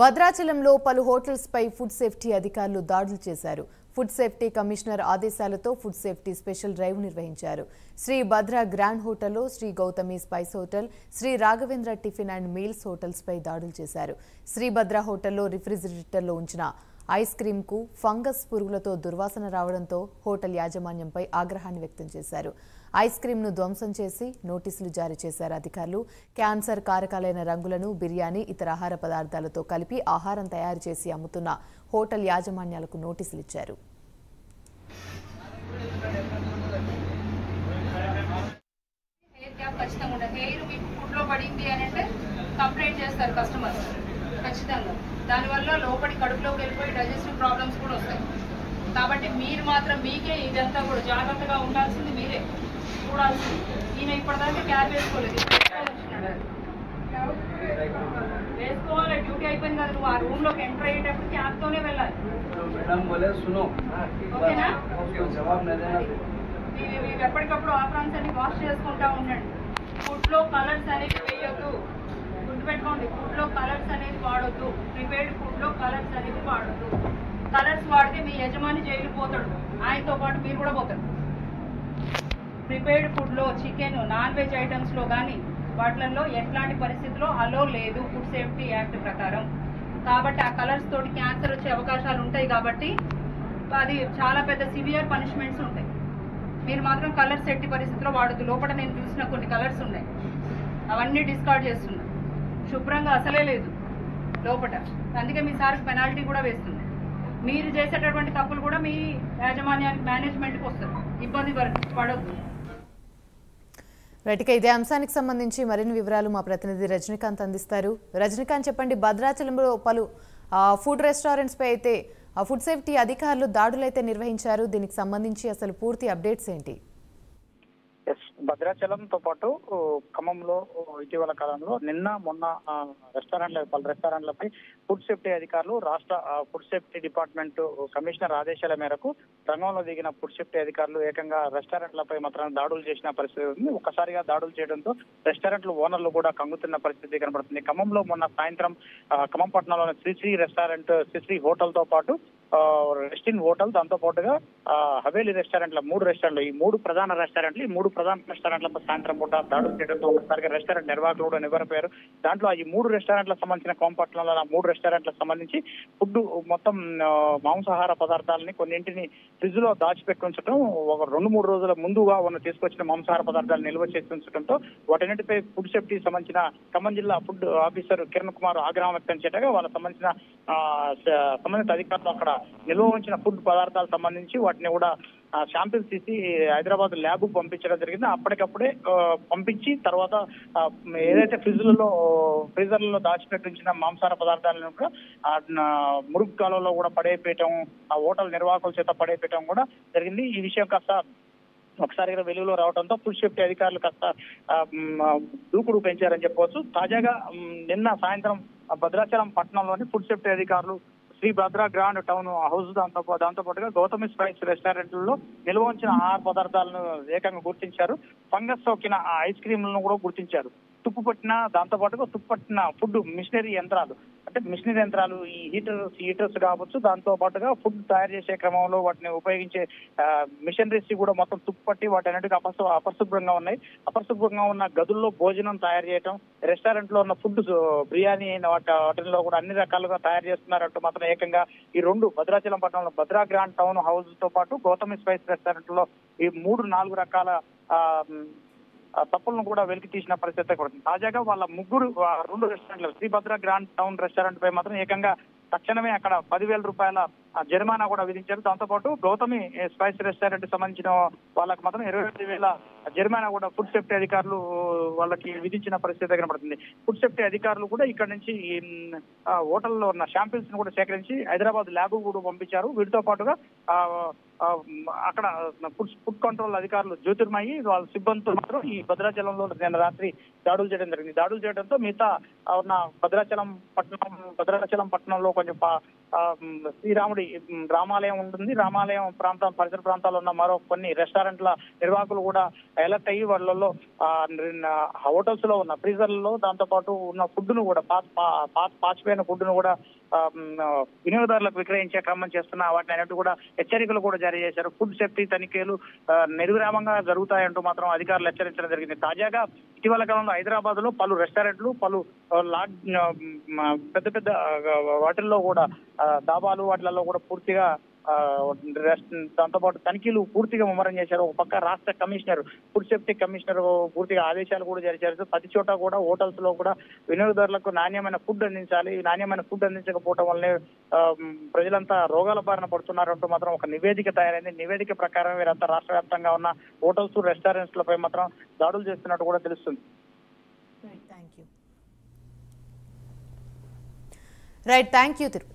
భద్రాచలంలో పలు హోటల్స్ పై food safety అధికారులు దాడులు చేశారు. ఫుడ్ సేఫ్టీ కమిషనర్ ఆదేశాలతో ఫుడ్ సేఫ్టీ స్పెషల్ డ్రైవ్ నిర్వహించారు. శ్రీ భద్ర గ్రాండ్ హోటల్లో, Shri Gautami spice hotel, Shri Raghavendra tiffin and meals hotels పై దాడులు చేశారు. శ్రీ భద్ర హోటల్లో రిఫ్రిజిరేటర్లో ఉంచిన ఐస్ క్రీమ్ కు ఫంగస్ పురుగులతో దుర్వాసన రావడంతో హోటల్ యాజమాన్యంపై ఆగ్రహాన్ని వ్యక్తం చేశారు. ఐస్ క్రీమ్ ను ధ్వంసం చేసి నోటీసులు జారీ చేశారు అధికారులు. క్యాన్సర్ కారకాలైన రంగులను బిర్యానీ, ఇతర ఆహార పదార్థాలతో కలిపి ఆహారం తయారు చేసి అమ్ముతున్న హోటల్ యాజమాన్యాలకు నోటీసులు ఇచ్చారు. ఖచ్చితంగా దానివల్ల లోపలి కడుపులోకి వెళ్ళిపోయి డైజెస్టివ్ ప్రాబ్లమ్స్ కూడా వస్తాయి. కాబట్టి మీరు మాత్రం మీకే ఇదంతా కూడా జాగ్రత్తగా ఉండాల్సింది మీరే చూడాల్సింది. ఈయన ఇప్పటిదాకా క్యాబ్ వేసుకోలేదు, వేసుకోవాలి. డ్యూటీ అయిపోయింది కదా, నువ్వు ఆ రూమ్ లోకి ఎంటర్ అయ్యేటప్పుడు క్యాబ్తోనే వెళ్ళాలి. ఓకేనా? మీరు ఎప్పటికప్పుడు ఆఫ్రాన్స్ అన్ని వాష్ చేసుకుంటా ఉండండి. ఫుడ్ లో కలర్స్ అనేవి వేయొద్దు, గుర్తుపెట్టుకోండి. ఫుడ్ లో కలర్స్ అనేది వాడొద్దు. ప్రిపేర్డ్ ఫుడ్ లో కలర్స్ అనేది వాడొద్దు. కలర్స్ వాడితే మీ యజమాని జైలు పోతాడు, ఆయనతో పాటు మీరు కూడా పోతారు. ప్రిపేర్డ్ ఫుడ్ లో చికెన్, నాన్ వెజ్ ఐటమ్స్ లో కానీ వాటిల్లో ఎట్లాంటి పరిస్థితుల్లో అలో లేదు ఫుడ్ సేఫ్టీ యాక్ట్ ప్రకారం. కాబట్టి ఆ కలర్స్ తోటి క్యాన్సర్ వచ్చే అవకాశాలు ఉంటాయి. కాబట్టి అది చాలా పెద్ద సివియర్ పనిష్మెంట్స్ ఉంటాయి. మీరు మాత్రం కలర్స్ ఎట్టి పరిస్థితుల్లో వాడద్దు. లోపల నేను చూసిన కొన్ని కలర్స్ ఉన్నాయి, అవన్నీ డిస్కార్డ్ చేస్తున్నా. శుభ్రంగా అసలే లేదు లోపల, అందుకే మీ సార్కి పెనాల్టీ కూడా వేస్తుంది. మీరు చేసేటటువంటి తప్పులు కూడా మీ యాజమాన్యానికి, మేనేజ్మెంట్కి వస్తుంది. ఇబ్బంది పడద్దు. రైట్గా ఇదే అంశానికి సంబంధించి మరిన్ని వివరాలు మా ప్రతినిధి రజనీకాంత్ అందిస్తారు. రజనీకాంత్, చెప్పండి. భద్రాచలంలో పలు ఫుడ్ రెస్టారెంట్స్ పై అయితే ఫుడ్ సేఫ్టీ అధికారులు దాడులైతే నిర్వహించారు. దీనికి సంబంధించి అసలు పూర్తి అప్డేట్స్ ఏంటి? భద్రాచలంతో పాటు ఖమ్మంలో ఇటీవల కాలంలో నిన్న మొన్న పలు రెస్టారెంట్లపై ఫుడ్ సేఫ్టీ అధికారులు, రాష్ట్ర ఫుడ్ సేఫ్టీ డిపార్ట్మెంట్ కమిషనర్ ఆదేశాల మేరకు రంగంలో దిగిన ఫుడ్ సేఫ్టీ అధికారులు ఏకంగా రెస్టారెంట్లపై మాత్రం దాడులు చేసిన పరిస్థితి ఉంది. ఒక్కసారిగా దాడులు చేయడంతో రెస్టారెంట్లు ఓనర్లు కూడా కంగుతున్న పరిస్థితి కనబడుతుంది. ఖమ్మంలో మొన్న సాయంత్రం ఖమ్మం పట్టణంలోని శ్రీశ్రీ రెస్టారెంట్, శ్రీశ్రీ హోటల్ తో పాటు రెస్టిన్ హోటల్, దాంతో పాటుగా హవేలీ రెస్టారెంట్ల 3 రెస్టారెంట్లు, ఈ 3 ప్రధాన రెస్టారెంట్లపై సాయంత్రం పూట దాడులు చేయడంతో ఒకసారిగా రెస్టారెంట్ నిర్వాహకులు కూడా నివ్వెరపోయారు. దాంట్లో ఈ 3 రెస్టారెంట్లకు సంబంధించిన కోంపట్నంలో 3 రెస్టారెంట్లకు సంబంధించి ఫుడ్ మొత్తం మాంసాహార పదార్థాలని కొన్నింటిని ఫ్రిడ్జ్ లో దాచిపెట్టి ఉంచడం, ఒక 2-3 రోజుల ముందుగా తీసుకొచ్చిన మాంసాహార పదార్థాలు నిల్వ చేసి ఉంచడంతో వాటన్నిటిపై ఫుడ్ సేఫ్టీ సంబంధించిన ఖమ్మం జిల్లా ఫుడ్ ఆఫీసర్ కిరణ్ కుమార్ ఆగ్రహం వ్యక్తం చేయగా వాళ్ళకి సంబంధించిన సంబంధిత అధికారులు అక్కడ నిల్వ ఉంచిన ఫుడ్ పదార్థాలకు సంబంధించి వాటిని కూడా శాంపిల్స్ తీసి హైదరాబాద్ ల్యాబ్ పంపించడం జరిగింది. అప్పటికప్పుడే పంపించి తర్వాత ఏదైతే ఫ్రీజర్లలో దాచిపెట్టించిన మాంసాహార పదార్థాలను కూడా మురుగు కాలంలో కూడా పడేయటం, ఆ హోటల్ నిర్వాహకుల చేత పడేయటం కూడా జరిగింది. ఈ విషయం కాస్త ఒకసారిగా వెలుగులో రావడంతో ఫుడ్ సేఫ్టీ అధికారులు కాస్త దూకుడు పెంచారని చెప్పవచ్చు. తాజాగా నిన్న సాయంత్రం భద్రాచలం పట్టణంలోని ఫుడ్ సేఫ్టీ అధికారులు Shri Bhadra grand town house, దాంతో పాటుగా గౌతమి స్పైస్ రెస్టారెంట్లలో నిల్వ ఉంచిన ఆహార పదార్థాలను ఏకంగా గుర్తించారు. ఫంగస్ సోకిన ఐస్ క్రీమ్లను కూడా గుర్తించారు. తుప్పు పట్టిన ఫుడ్ మిషనరీ యంత్రాలు, అంటే మిషనరీ యంత్రాలు, ఈ హీటర్స్ కావచ్చు, దాంతో పాటుగా ఫుడ్ తయారు చేసే క్రమంలో వాటిని ఉపయోగించే మిషనరీస్ కూడా మొత్తం తుప్పు పట్టి వాటి అన్నిటికీ అపరిశుభ్రంగా ఉన్నాయి. అపరిశుభ్రంగా ఉన్న గదుల్లో భోజనం తయారు చేయడం, రెస్టారెంట్ లో ఉన్న ఫుడ్ బిర్యానీ వాటిలో కూడా అన్ని రకాలుగా తయారు చేస్తున్నారంటూ మాత్రం ఏకంగా ఈ 2 భద్రాచలం పట్టణంలో భద్రా గ్రాండ్ టౌన్ హౌస్ తో పాటు గౌతమి స్పైస్ రెస్టారెంట్ లో ఈ 3-4 రకాల తప్పులను కూడా వెలికి తీసిన పరిస్థితి కూడా. తాజాగా వాళ్ళ 2 రెస్టారెంట్లు, శ్రీభద్ర గ్రాండ్ టౌన్ రెస్టారెంట్ పై మాత్రం ఏకంగా తక్షణమే అక్కడ 10,000 రూపాయల జరిమానా కూడా విధించారు. దాంతోపాటు గౌతమి స్పైస్ రెస్టారెంట్ సంబంధించిన వాళ్ళకి మాత్రం 25,000 జరిమానా కూడా ఫుడ్ సేఫ్టీ అధికారులు వాళ్ళకి విధించిన పరిస్థితి కనబడుతుంది. ఫుడ్ సేఫ్టీ అధికారులు కూడా ఇక్కడ నుంచి హోటల్లో ఉన్న శాంపిల్స్ ను కూడా సేకరించి హైదరాబాద్ ల్యాబ్ కూడా పంపించారు. వీటితో పాటుగా అక్కడ ఫుడ్ కంట్రోల్ అధికారులు జ్యోతిర్మయి వాళ్ళ సిబ్బందితో మాత్రం ఈ భద్రాచలంలో నిన్న రాత్రి దాడులు చేయడం జరిగింది. దాడులు చేయడంతో మిగతా ఉన్న భద్రాచలం పట్టణంలో కొంచెం శ్రీరాముడి రామాలయం ఉంటుంది. రామాలయం ప్రాంతం పరిసర ప్రాంతాల్లో ఉన్న మరో కొన్ని రెస్టారెంట్ల నిర్వాహకులు కూడా అలర్ట్ అయ్యి వాళ్ళలో హోటల్స్ లో ఉన్న ఫ్రీజర్లలో దాంతో పాటు ఉన్న ఫుడ్ ను కూడా పాచిపోయిన ఫుడ్ ను కూడా వినియోగదారులకు విక్రయించే క్రమం చేస్తున్న వాటిని అన్నిటి కూడా హెచ్చరికలు కూడా జారీ చేశారు. ఫుడ్ సేఫ్టీ తనిఖీలు నిర్విరామంగా జరుగుతాయంటూ మాత్రం అధికారులు హెచ్చరించడం జరిగింది. తాజాగా ఇటీవల కాలంలో హైదరాబాద్ లో పలు రెస్టారెంట్లు, పలు పెద్ద పెద్ద వాటిల్లో కూడా డాబాలు వాటిలలో కూడా పూర్తిగా దాంతోపాటు తనిఖీలు పూర్తిగా ముమ్మరం చేశారు. ఒక పక్క రాష్ట్ర కమిషనర్, ఫుడ్ సేఫ్టీ కమిషనర్ పూర్తిగా ఆదేశాలు కూడా జారీ చేశారు. ప్రతి చోట కూడా హోటల్స్ లో కూడా వినియోగదారులకు నాణ్యమైన ఫుడ్ అందించాలి. నాణ్యమైన ఫుడ్ అందించకపోవడం వల్లనే ప్రజలంతా రోగాల బారిన పడుతున్నారంటూ మాత్రం ఒక నివేదిక తయారైంది. నివేదిక ప్రకారం వీరంతా రాష్ట్ర వ్యాప్తంగా ఉన్న హోటల్స్, రెస్టారెంట్స్ లపై మాత్రం దాడులు చేస్తున్నట్టు కూడా తెలుస్తుంది. Right, thank you Tirupati.